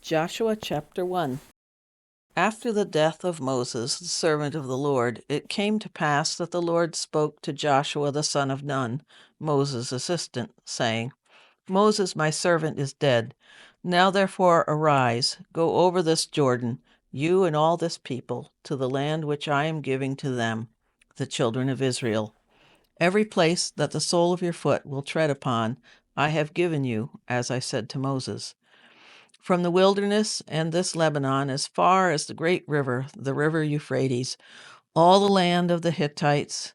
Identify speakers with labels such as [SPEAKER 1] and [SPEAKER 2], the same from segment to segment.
[SPEAKER 1] Joshua chapter 1. After the death of Moses, the servant of the Lord, it came to pass that the Lord spoke to Joshua the son of Nun, Moses' assistant, saying, Moses my servant is dead. Now therefore arise, go over this Jordan, you and all this people, to the land which I am giving to them, the children of Israel. Every place that the sole of your foot will tread upon, I have given you, as I said to Moses. From the wilderness and this Lebanon, as far as the great river, the river Euphrates, all the land of the Hittites,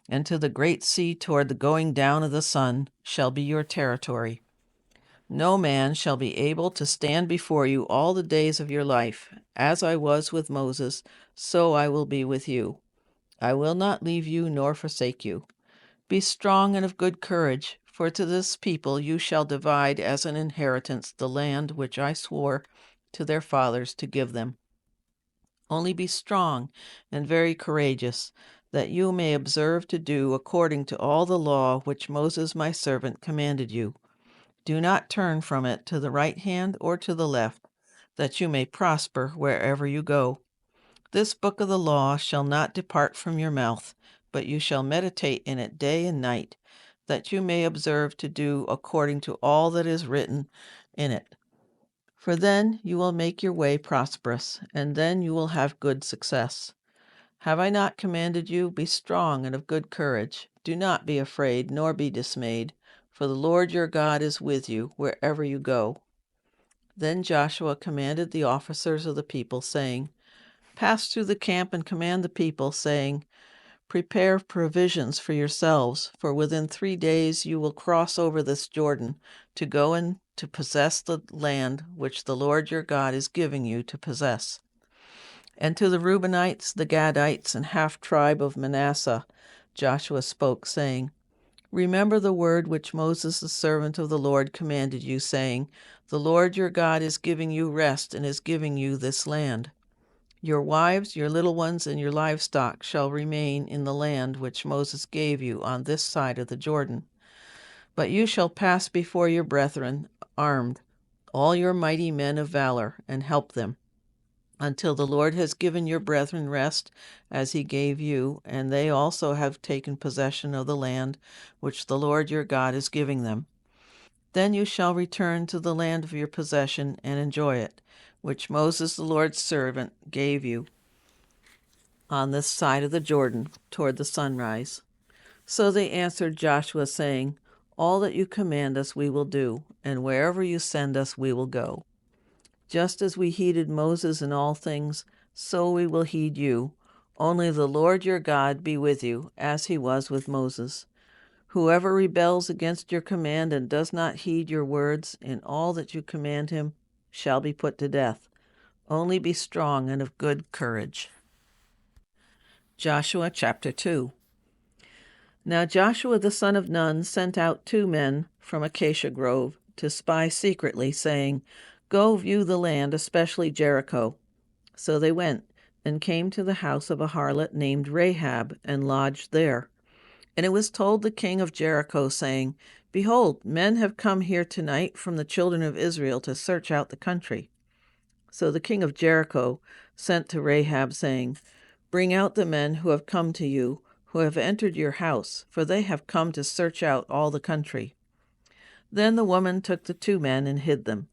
[SPEAKER 1] and to the great sea toward the going down of the sun, shall be your territory. No man shall be able to stand before you all the days of your life. As I was with Moses, so I will be with you. I will not leave you nor forsake you. Be strong and of good courage, for to this people you shall divide as an inheritance the land which I swore to their fathers to give them. Only be strong and very courageous, that you may observe to do according to all the law which Moses my servant commanded you. Do not turn from it to the right hand or to the left, that you may prosper wherever you go. This book of the law shall not depart from your mouth, but you shall meditate in it day and night, that you may observe to do according to all that is written in it. For then you will make your way prosperous, and then you will have good success. Have I not commanded you? Be strong and of good courage. Do not be afraid, nor be dismayed, for the Lord your God is with you wherever you go. Then Joshua commanded the officers of the people, saying, Pass through the camp and command the people, saying, Prepare provisions for yourselves, for within 3 days you will cross over this Jordan to go and to possess the land which the Lord your God is giving you to possess. And to the Reubenites, the Gadites, and half-tribe of Manasseh, Joshua spoke, saying, Remember the word which Moses the servant of the Lord commanded you, saying, The Lord your God is giving you rest and is giving you this land. Your wives, your little ones, and your livestock shall remain in the land which Moses gave you on this side of the Jordan. But you shall pass before your brethren armed, all your mighty men of valor, and help them, until the Lord has given your brethren rest as he gave you, and they also have taken possession of the land which the Lord your God is giving them. Then you shall return to the land of your possession and enjoy it, which Moses the Lord's servant gave you on this side of the Jordan toward the sunrise. So they answered Joshua, saying, All that you command us we will do, and wherever you send us we will go. Just as we heeded Moses in all things, so we will heed you. Only the Lord your God be with you, as he was with Moses. Whoever rebels against your command and does not heed your words in all that you command him shall be put to death. Only be strong and of good courage. Joshua chapter 2. Now Joshua the son of Nun sent out 2 men from Acacia Grove to spy secretly, saying, Go view the land, especially Jericho. So they went and came to the house of a harlot named Rahab and lodged there. And it was told the king of Jericho, saying, Behold, men have come here tonight from the children of Israel to search out the country. So the king of Jericho sent to Rahab, saying, Bring out the men who have come to you, who have entered your house, for they have come to search out all the country. Then the woman took the 2 men and hid them.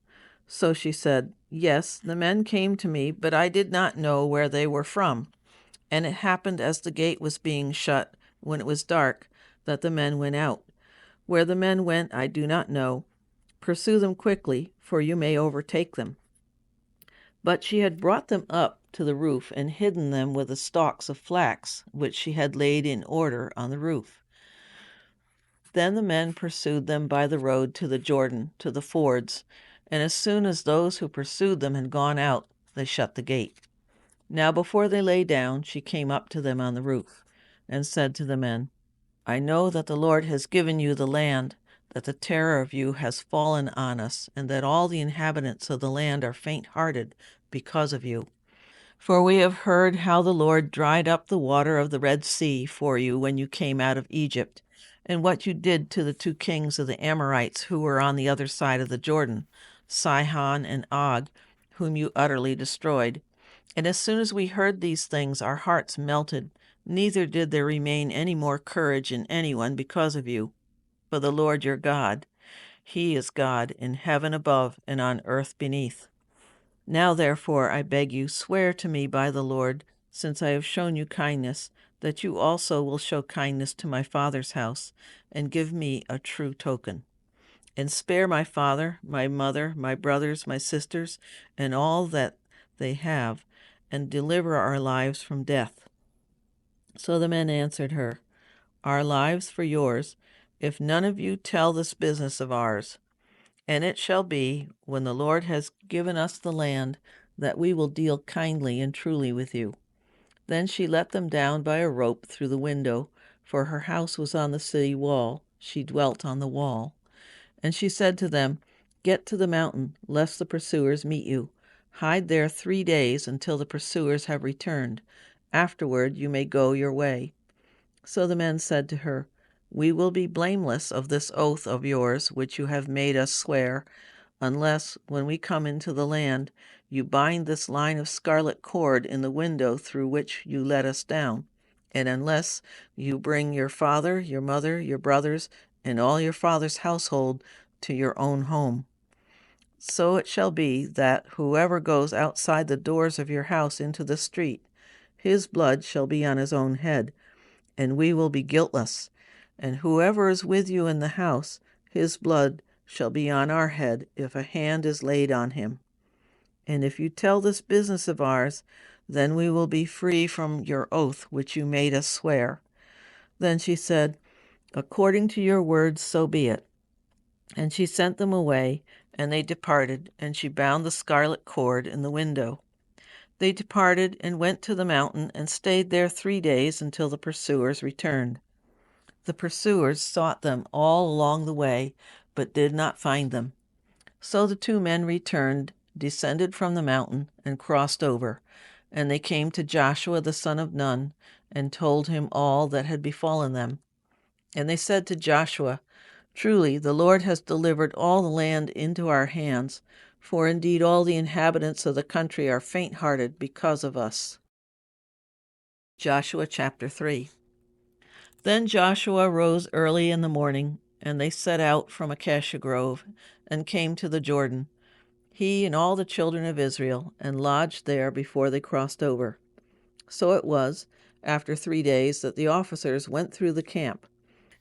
[SPEAKER 1] So she said, Yes, the men came to me, but I did not know where they were from. And it happened as the gate was being shut, when it was dark, that the men went out. Where the men went I do not know. Pursue them quickly, for you may overtake them. But she had brought them up to the roof and hidden them with the stalks of flax, which she had laid in order on the roof. Then the men pursued them by the road to the Jordan, to the fords, and as soon as those who pursued them had gone out, they shut the gate. Now before they lay down, she came up to them on the roof, and said to the men, I know that the Lord has given you the land, that the terror of you has fallen on us, and that all the inhabitants of the land are faint-hearted because of you. For we have heard how the Lord dried up the water of the Red Sea for you when you came out of Egypt, and what you did to the 2 kings of the Amorites who were on the other side of the Jordan, Sihon and Og, whom you utterly destroyed. And as soon as we heard these things, our hearts melted, neither did there remain any more courage in anyone because of you. For the Lord your God, He is God in heaven above and on earth beneath. Now therefore, I beg you, swear to me by the Lord, since I have shown you kindness, that you also will show kindness to my father's house, and give me a true token. And spare my father, my mother, my brothers, my sisters, and all that they have, and deliver our lives from death. So the men answered her, Our lives for yours, if none of you tell this business of ours. And it shall be, when the Lord has given us the land, that we will deal kindly and truly with you. Then she let them down by a rope through the window, for her house was on the city wall. She dwelt on the wall. And she said to them, Get to the mountain, lest the pursuers meet you. Hide there 3 days until the pursuers have returned. Afterward you may go your way. So the men said to her, We will be blameless of this oath of yours, which you have made us swear, unless, when we come into the land, you bind this line of scarlet cord in the window through which you let us down, and unless you bring your father, your mother, your brothers, and all your father's household to your own home. So it shall be that whoever goes outside the doors of your house into the street, his blood shall be on his own head, and we will be guiltless. And whoever is with you in the house, his blood shall be on our head if a hand is laid on him. And if you tell this business of ours, then we will be free from your oath which you made us swear. Then she said, According to your words, so be it. And she sent them away, and they departed, and she bound the scarlet cord in the window. They departed and went to the mountain and stayed there 3 days until the pursuers returned. The pursuers sought them all along the way, but did not find them. So the 2 men returned, descended from the mountain, and crossed over. And they came to Joshua the son of Nun, and told him all that had befallen them. And they said to Joshua, Truly, the Lord has delivered all the land into our hands, for indeed all the inhabitants of the country are faint-hearted because of us. Joshua chapter 3. Then Joshua rose early in the morning, and they set out from Acacia Grove, and came to the Jordan, he and all the children of Israel, and lodged there before they crossed over. So it was, after 3 days, that the officers went through the camp.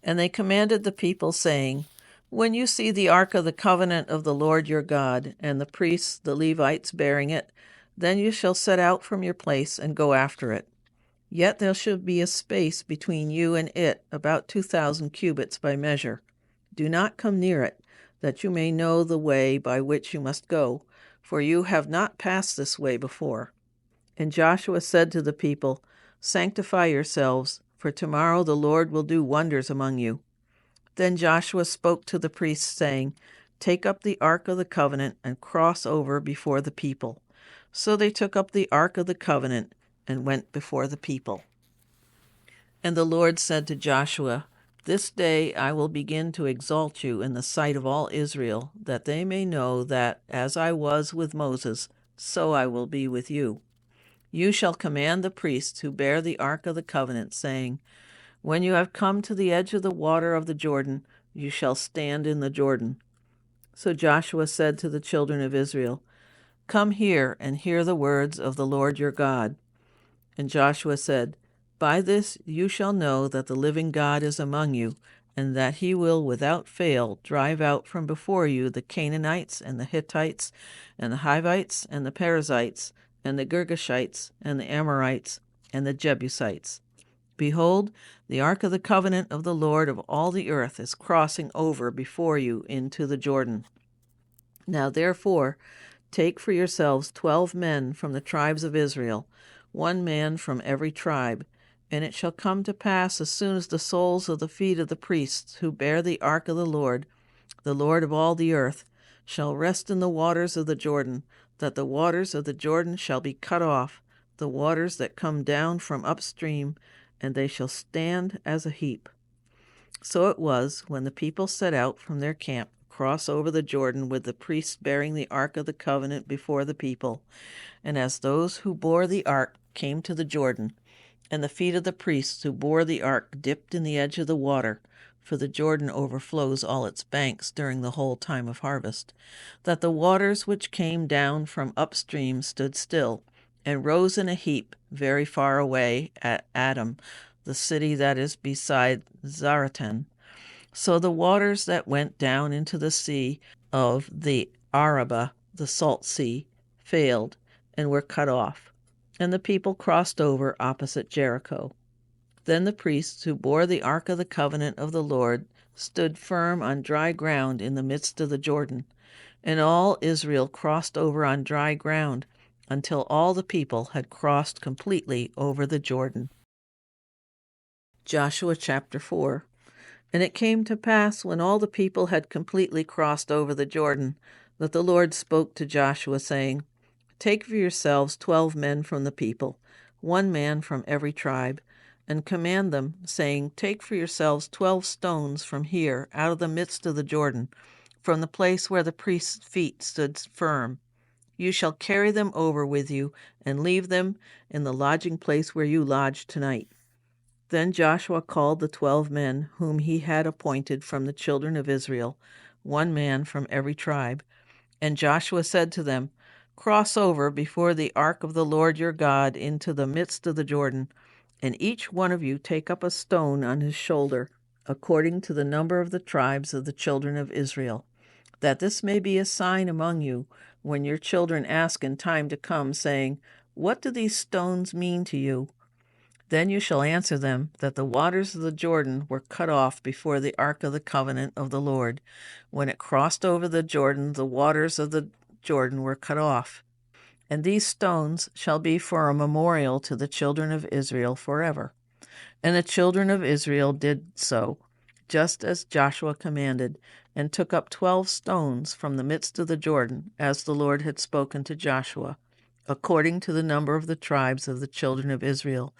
[SPEAKER 1] And they commanded the people, saying, When you see the ark of the covenant of the Lord your God, and the priests, the Levites, bearing it, then you shall set out from your place and go after it. Yet there shall be a space between you and it, about 2,000 cubits by measure. Do not come near it, that you may know the way by which you must go, for you have not passed this way before. And Joshua said to the people, Sanctify yourselves, for tomorrow the Lord will do wonders among you. Then Joshua spoke to the priests, saying, Take up the ark of the covenant and cross over before the people. So they took up the ark of the covenant and went before the people. And the Lord said to Joshua, This day I will begin to exalt you in the sight of all Israel, that they may know that, as I was with Moses, so I will be with you. You shall command the priests who bear the ark of the covenant, saying, When you have come to the edge of the water of the Jordan, you shall stand in the Jordan. So Joshua said to the children of Israel, Come here and hear the words of the Lord your God. And Joshua said, By this you shall know that the living God is among you, and that he will without fail drive out from before you the Canaanites, and the Hittites, and the Hivites, and the Perizzites, and the Girgashites, and the Amorites, and the Jebusites. Behold, the ark of the covenant of the Lord of all the earth is crossing over before you into the Jordan. Now therefore, take for yourselves 12 men from the tribes of Israel, 1 man from every tribe. And it shall come to pass, as soon as the soles of the feet of the priests who bear the ark of the Lord of all the earth, shall rest in the waters of the Jordan, that the waters of the Jordan shall be cut off, the waters that come down from upstream, and they shall stand as a heap. So it was, when the people set out from their camp cross over the Jordan with the priests bearing the ark of the covenant before the people. And as those who bore the ark came to the Jordan, and the feet of the priests who bore the ark dipped in the edge of the water, for the Jordan overflows all its banks during the whole time of harvest, that the waters which came down from upstream stood still, and rose in a heap very far away at Adam, the city that is beside Zaretan. So the waters that went down into the sea of the Arabah, the salt sea, failed and were cut off, and the people crossed over opposite Jericho. Then the priests who bore the ark of the covenant of the Lord stood firm on dry ground in the midst of the Jordan, and all Israel crossed over on dry ground until all the people had crossed completely over the Jordan. Joshua chapter 4. And it came to pass, when all the people had completely crossed over the Jordan, that the Lord spoke to Joshua, saying, Take for yourselves 12 men from the people, 1 man from every tribe, and command them, saying, Take for yourselves 12 stones from here, out of the midst of the Jordan, from the place where the priest's feet stood firm. You shall carry them over with you, and leave them in the lodging place where you lodge tonight. Then Joshua called the 12 men whom he had appointed from the children of Israel, 1 man from every tribe. And Joshua said to them, Cross over before the ark of the Lord your God into the midst of the Jordan, and each one of you take up a stone on his shoulder, according to the number of the tribes of the children of Israel, that this may be a sign among you, when your children ask in time to come, saying, What do these stones mean to you? Then you shall answer them that the waters of the Jordan were cut off before the ark of the covenant of the Lord. When it crossed over the Jordan, the waters of the Jordan were cut off. And these stones shall be for a memorial to the children of Israel forever. And the children of Israel did so, just as Joshua commanded, and took up 12 stones from the midst of the Jordan, as the Lord had spoken to Joshua, according to the number of the tribes of the children of Israel,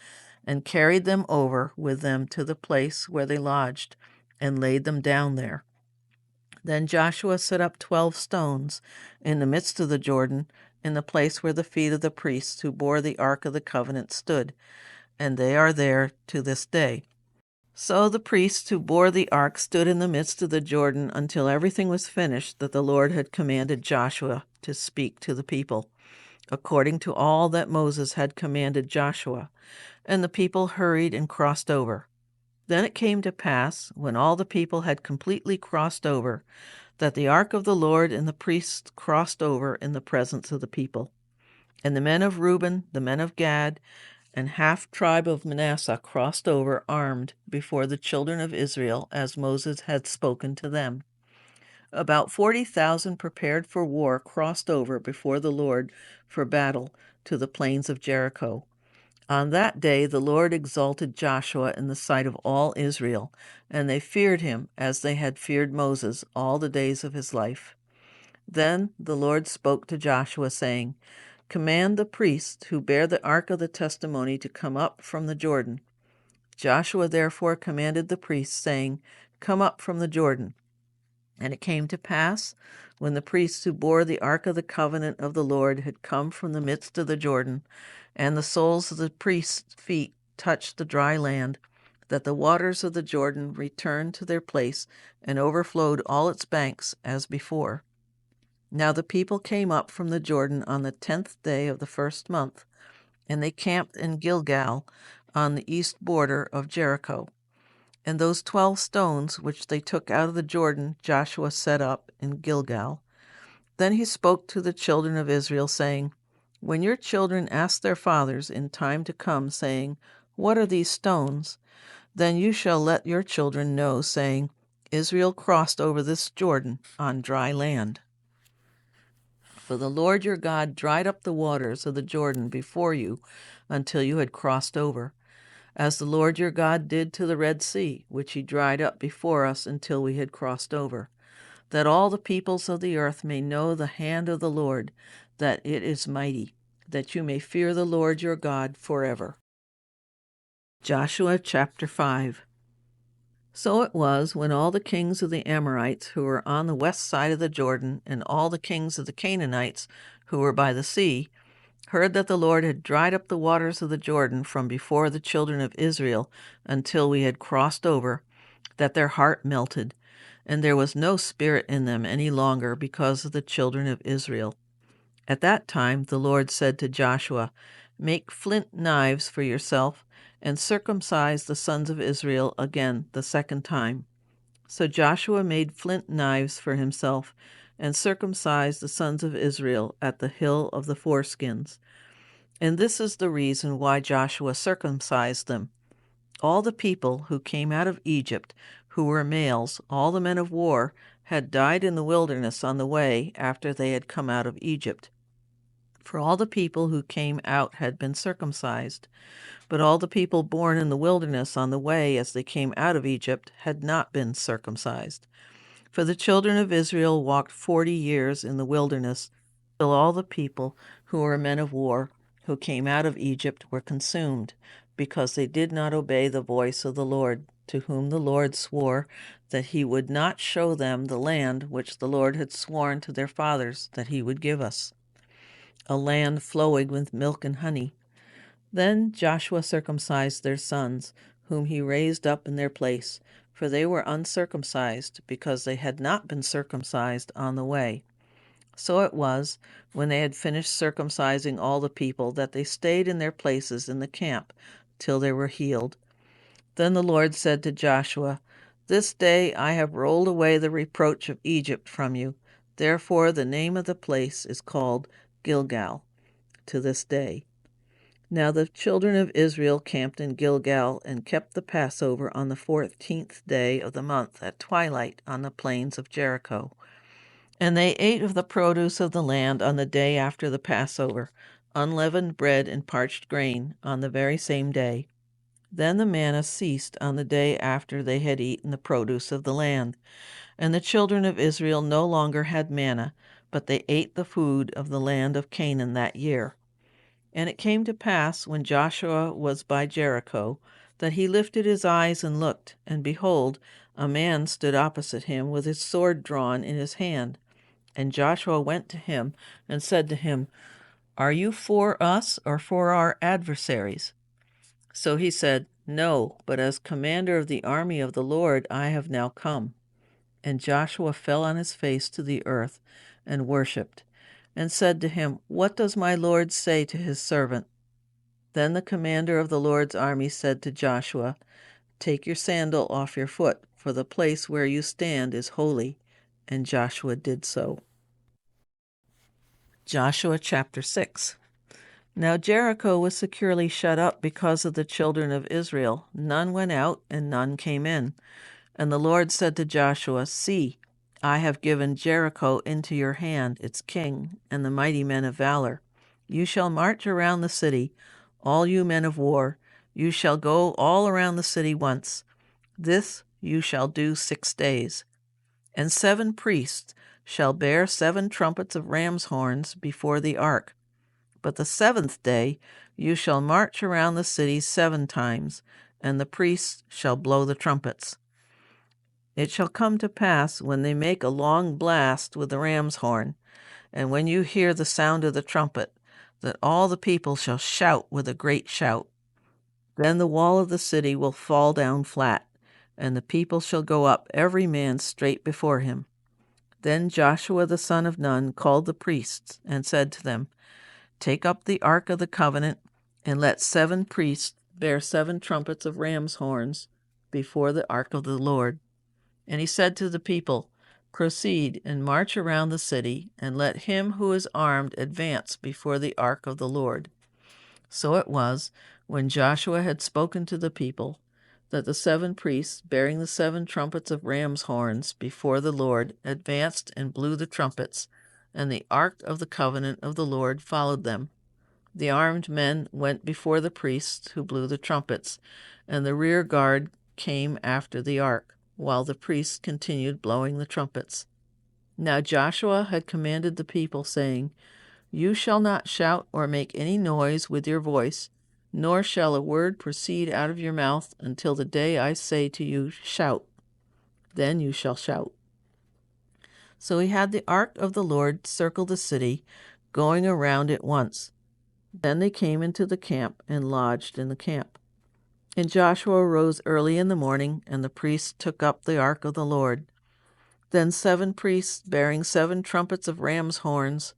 [SPEAKER 1] and carried them over with them to the place where they lodged, and laid them down there. Then Joshua set up 12 stones in the midst of the Jordan, in the place where the feet of the priests who bore the ark of the covenant stood, and they are there to this day. So the priests who bore the ark stood in the midst of the Jordan until everything was finished that the Lord had commanded Joshua to speak to the people, according to all that Moses had commanded Joshua. And the people hurried and crossed over. Then it came to pass, when all the people had completely crossed over, that the ark of the Lord and the priests crossed over in the presence of the people. And the men of Reuben, the men of Gad, and half tribe of Manasseh crossed over armed before the children of Israel, as Moses had spoken to them. About 40,000 prepared for war crossed over before the Lord for battle to the plains of Jericho. On that day the Lord exalted Joshua in the sight of all Israel, and they feared him as they had feared Moses all the days of his life. Then the Lord spoke to Joshua, saying, Command the priests who bear the ark of the testimony to come up from the Jordan. Joshua therefore commanded the priests, saying, Come up from the Jordan. And it came to pass, when the priests who bore the ark of the covenant of the Lord had come from the midst of the Jordan, and the soles of the priests' feet touched the dry land, that the waters of the Jordan returned to their place and overflowed all its banks as before. Now the people came up from the Jordan on the 10th day of the first month, and they camped in Gilgal on the east border of Jericho. And those 12 stones which they took out of the Jordan Joshua set up in Gilgal. Then he spoke to the children of Israel, saying, When your children ask their fathers in time to come, saying, What are these stones? Then you shall let your children know, saying, Israel crossed over this Jordan on dry land. For the Lord your God dried up the waters of the Jordan before you until you had crossed over, as the Lord your God did to the Red Sea, which he dried up before us until we had crossed over, that all the peoples of the earth may know the hand of the Lord, that it is mighty, that you may fear the Lord your God forever. Joshua chapter 5. So it was, when all the kings of the Amorites who were on the west side of the Jordan, and all the kings of the Canaanites who were by the sea, heard that the Lord had dried up the waters of the Jordan from before the children of Israel until we had crossed over, that their heart melted, and there was no spirit in them any longer because of the children of Israel. At that time the Lord said to Joshua, "Make flint knives for yourself, and circumcise the sons of Israel again the second time." So Joshua made flint knives for himself, and circumcised the sons of Israel at the hill of the foreskins. And this is the reason why Joshua circumcised them. All the people who came out of Egypt, who were males, all the men of war, had died in the wilderness on the way after they had come out of Egypt. For all the people who came out had been circumcised, but all the people born in the wilderness on the way as they came out of Egypt had not been circumcised. For the children of Israel walked 40 years in the wilderness, till all the people who were men of war, who came out of Egypt, were consumed, because they did not obey the voice of the Lord, to whom the Lord swore that he would not show them the land which the Lord had sworn to their fathers that he would give us, a land flowing with milk and honey. Then Joshua circumcised their sons, whom he raised up in their place, for they were uncircumcised, because they had not been circumcised on the way. So it was, when they had finished circumcising all the people, that they stayed in their places in the camp till they were healed. Then the Lord said to Joshua, "This day I have rolled away the reproach of Egypt from you." Therefore the name of the place is called Gilgal to this day. Now the children of Israel camped in Gilgal, and kept the Passover on the 14th day of the month at twilight on the plains of Jericho. And they ate of the produce of the land on the day after the Passover, unleavened bread and parched grain, on the very same day. Then the manna ceased on the day after they had eaten the produce of the land. And the children of Israel no longer had manna, but they ate the food of the land of Canaan that year. And it came to pass, when Joshua was by Jericho, that he lifted his eyes and looked, and behold, a man stood opposite him with his sword drawn in his hand. And Joshua went to him and said to him, "Are you for us or for our adversaries?" So he said, "No, but as commander of the army of the Lord I have now come." And Joshua fell on his face to the earth and worshipped, and said to him, "What does my Lord say to his servant?" Then the commander of the Lord's army said to Joshua, "Take your sandal off your foot, for the place where you stand is holy." And Joshua did so. Joshua chapter 6. Now Jericho was securely shut up because of the children of Israel. None went out, and none came in. And the Lord said to Joshua, "See, I have given Jericho into your hand, its king, and the mighty men of valor. You shall march around the city, all you men of war. You shall go all around the city once. This you shall do 6 days. And 7 priests shall bear 7 trumpets of ram's horns before the ark. But the 7th day you shall march around the city 7 times, and the priests shall blow the trumpets. It shall come to pass, when they make a long blast with the ram's horn, and when you hear the sound of the trumpet, that all the people shall shout with a great shout. Then the wall of the city will fall down flat, and the people shall go up, every man straight before him. Then Joshua the son of Nun called the priests, and said to them, "Take up the ark of the covenant, and let 7 priests bear 7 trumpets of ram's horns before the ark of the Lord." And he said to the people, "Proceed and march around the city, and let him who is armed advance before the ark of the Lord." So it was, when Joshua had spoken to the people, that the 7 priests, bearing the 7 trumpets of ram's horns before the Lord, advanced and blew the trumpets, and the ark of the covenant of the Lord followed them. The armed men went before the priests who blew the trumpets, and the rear guard came after the ark, while the priests continued blowing the trumpets. Now Joshua had commanded the people, saying, "You shall not shout or make any noise with your voice, nor shall a word proceed out of your mouth until the day I say to you, shout. Then you shall shout. So he had the ark of the Lord circle the city, going around it once. Then they came into the camp and lodged in the camp. And Joshua arose early in the morning, and the priests took up the ark of the Lord. Then 7 priests, bearing 7 trumpets of ram's horns,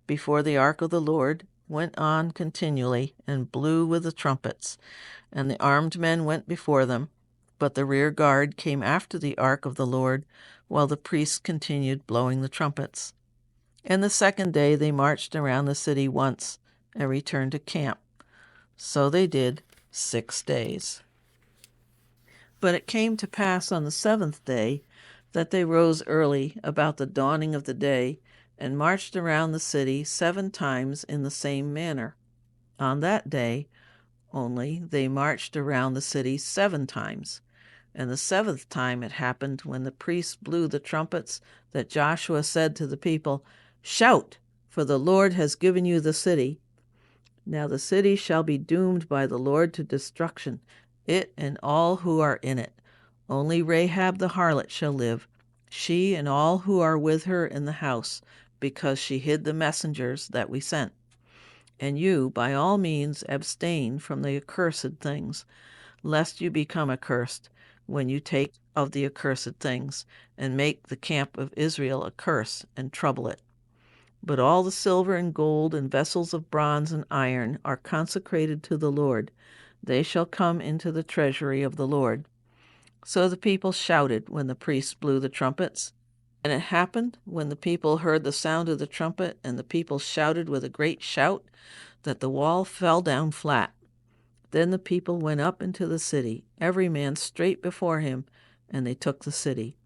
[SPEAKER 1] before the ark of the Lord, went on continually, and blew with the trumpets. And the armed men went before them, but the rear guard came after the ark of the Lord, while the priests continued blowing the trumpets. And the second day they marched around the city once, and returned to camp. So they did 6 days. But it came to pass on the 7th day that they rose early about the dawning of the day, and marched around the city 7 times in the same manner. On that day only they marched around the city 7 times. And the 7th time it happened, when the priests blew the trumpets, that Joshua said to the people, "Shout, for the Lord has given you the city. Now the city shall be doomed by the Lord to destruction, it and all who are in it. Only Rahab the harlot shall live, she and all who are with her in the house, because she hid the messengers that we sent. And you, by all means, abstain from the accursed things, lest you become accursed when you take of the accursed things, and make the camp of Israel a curse, and trouble it. But all the silver and gold and vessels of bronze and iron are consecrated to the Lord. They shall come into the treasury of the Lord." So the people shouted when the priests blew the trumpets. And it happened, when the people heard the sound of the trumpet, and the people shouted with a great shout, that the wall fell down flat. Then the people went up into the city, every man straight before him, and they took the city.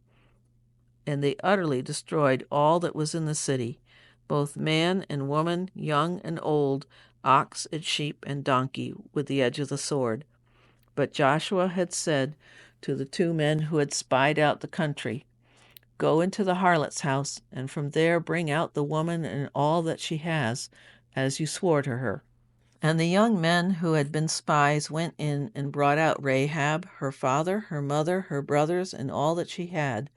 [SPEAKER 1] And they utterly destroyed all that was in the city, both man and woman, young and old, ox and sheep and donkey, with the edge of the sword. But Joshua had said to the 2 men who had spied out the country, "Go into the harlot's house, and from there bring out the woman and all that she has, as you swore to her." And the young men who had been spies went in and brought out Rahab, her father, her mother, her brothers, and all that she had.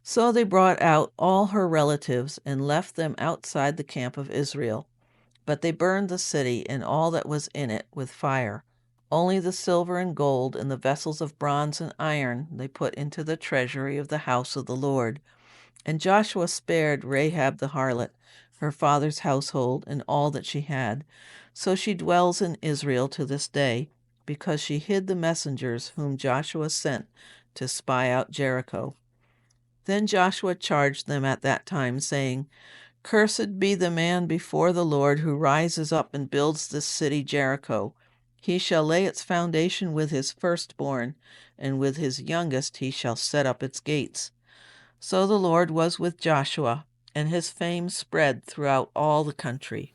[SPEAKER 1] So they brought out all her relatives and left them outside the camp of Israel. But they burned the city and all that was in it with fire. Only the silver and gold and the vessels of bronze and iron they put into the treasury of the house of the Lord. And Joshua spared Rahab the harlot, her father's household, and all that she had. So she dwells in Israel to this day, because she hid the messengers whom Joshua sent to spy out Jericho. Then Joshua charged them at that time, saying, "Cursed be the man before the Lord who rises up and builds this city Jericho. He shall lay its foundation with his firstborn, and with his youngest he shall set up its gates." So the Lord was with Joshua, and his fame spread throughout all the country.